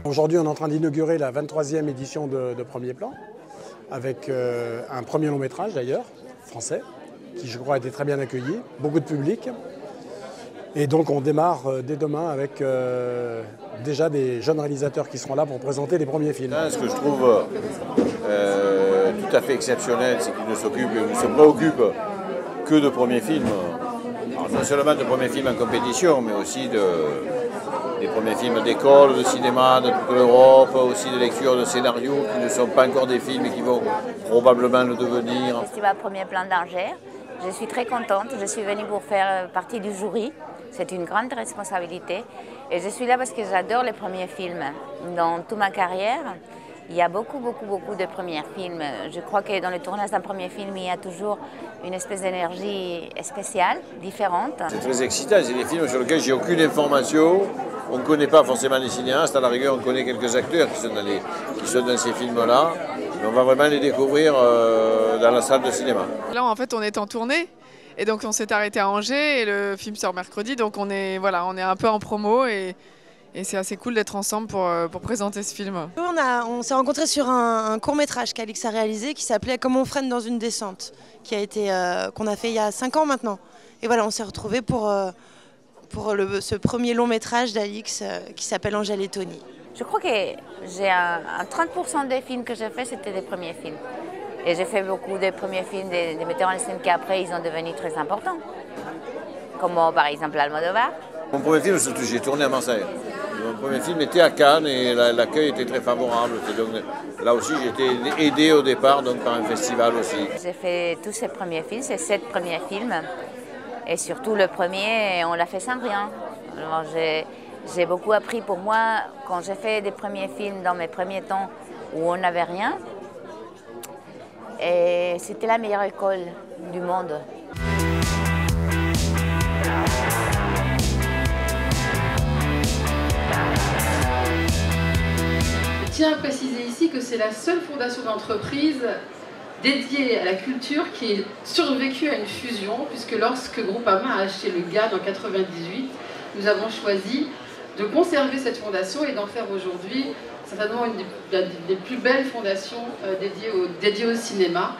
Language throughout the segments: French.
Aujourd'hui, on est en train d'inaugurer la 23e édition de Premier Plan, avec un premier long métrage d'ailleurs, français, qui je crois a été très bien accueilli, beaucoup de public. Et donc on démarre dès demain avec déjà des jeunes réalisateurs qui seront là pour présenter les premiers films. Ce que je trouve tout à fait exceptionnel, c'est qu'ils ne se préoccupent que de premiers films. Alors, non seulement de premiers films en compétition, mais aussi des premiers films d'école, de cinéma, de toute l'Europe, aussi de lecture de scénarios qui ne sont pas encore des films et qui vont probablement le devenir. Festival Premier Plan d'Angers, je suis très contente, je suis venue pour faire partie du jury. C'est une grande responsabilité et je suis là parce que j'adore les premiers films. Dans toute ma carrière, il y a beaucoup de premiers films. Je crois que dans le tournage d'un premier film, il y a toujours une espèce d'énergie spéciale, différente. C'est très excitant, c'est des films sur lesquels j'ai aucune information. On ne connaît pas forcément les cinéastes, à la rigueur on connaît quelques acteurs qui sont dans ces films-là. Mais on va vraiment les découvrir dans la salle de cinéma. Là en fait on est en tournée. Et donc on s'est arrêté à Angers et le film sort mercredi, donc on est un peu en promo et c'est assez cool d'être ensemble pour présenter ce film. On s'est rencontrés sur un court-métrage qu'Alix a réalisé qui s'appelait Comme on freine dans une descente, qu'on a fait il y a 5 ans maintenant. Et voilà, on s'est retrouvés pour ce premier long-métrage d'Alix qui s'appelle Angèle et Tony. Je crois que j'ai un 30% des films que j'ai faits, c'était des premiers films. Et j'ai fait beaucoup de premiers films des metteurs en scène qui après ils ont devenu très importants, comme par exemple Almodovar. Mon premier film, surtout, j'ai tourné à Marseille. Mon premier film était à Cannes et l'accueil était très favorable. Donc, là aussi, j'ai été aidé au départ donc, par un festival aussi. J'ai fait tous ces premiers films, ces 7 premiers films. Et surtout le premier, on l'a fait sans rien. Alors, j'ai beaucoup appris pour moi quand j'ai fait des premiers films dans mes premiers temps où on n'avait rien. Et c'était la meilleure école du monde. Je tiens à préciser ici que c'est la seule fondation d'entreprise dédiée à la culture qui ait survécu à une fusion, puisque lorsque Groupama a acheté le GAD en 1998, nous avons choisi de conserver cette fondation et d'en faire aujourd'hui certainement une des plus belles fondations dédiées au cinéma.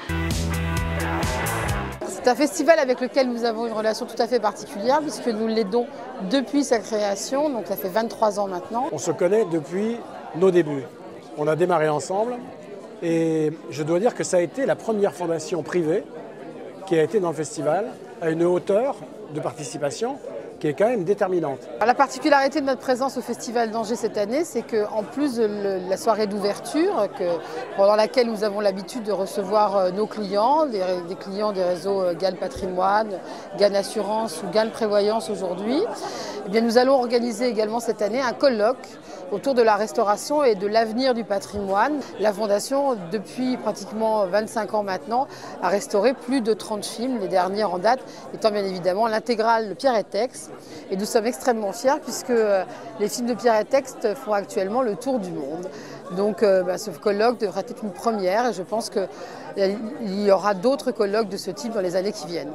C'est un festival avec lequel nous avons une relation tout à fait particulière puisque nous l'aidons depuis sa création, donc ça fait 23 ans maintenant. On se connaît depuis nos débuts. On a démarré ensemble et je dois dire que ça a été la première fondation privée qui a été dans le festival à une hauteur de participation qui est quand même déterminante. La particularité de notre présence au Festival d'Angers cette année, c'est qu'en plus de la soirée d'ouverture, pendant laquelle nous avons l'habitude de recevoir nos clients, des clients des réseaux GAN Patrimoine, GAN Assurance ou GAN Prévoyance aujourd'hui, eh bien nous allons organiser également cette année un colloque autour de la restauration et de l'avenir du patrimoine. La Fondation, depuis pratiquement 25 ans maintenant, a restauré plus de 30 films, les derniers en date étant bien évidemment l'intégrale de Pierre et Tex. Et nous sommes extrêmement fiers puisque les films de Pierre et Tex font actuellement le tour du monde. Donc ce colloque devrait être une première et je pense qu'il y aura d'autres colloques de ce type dans les années qui viennent.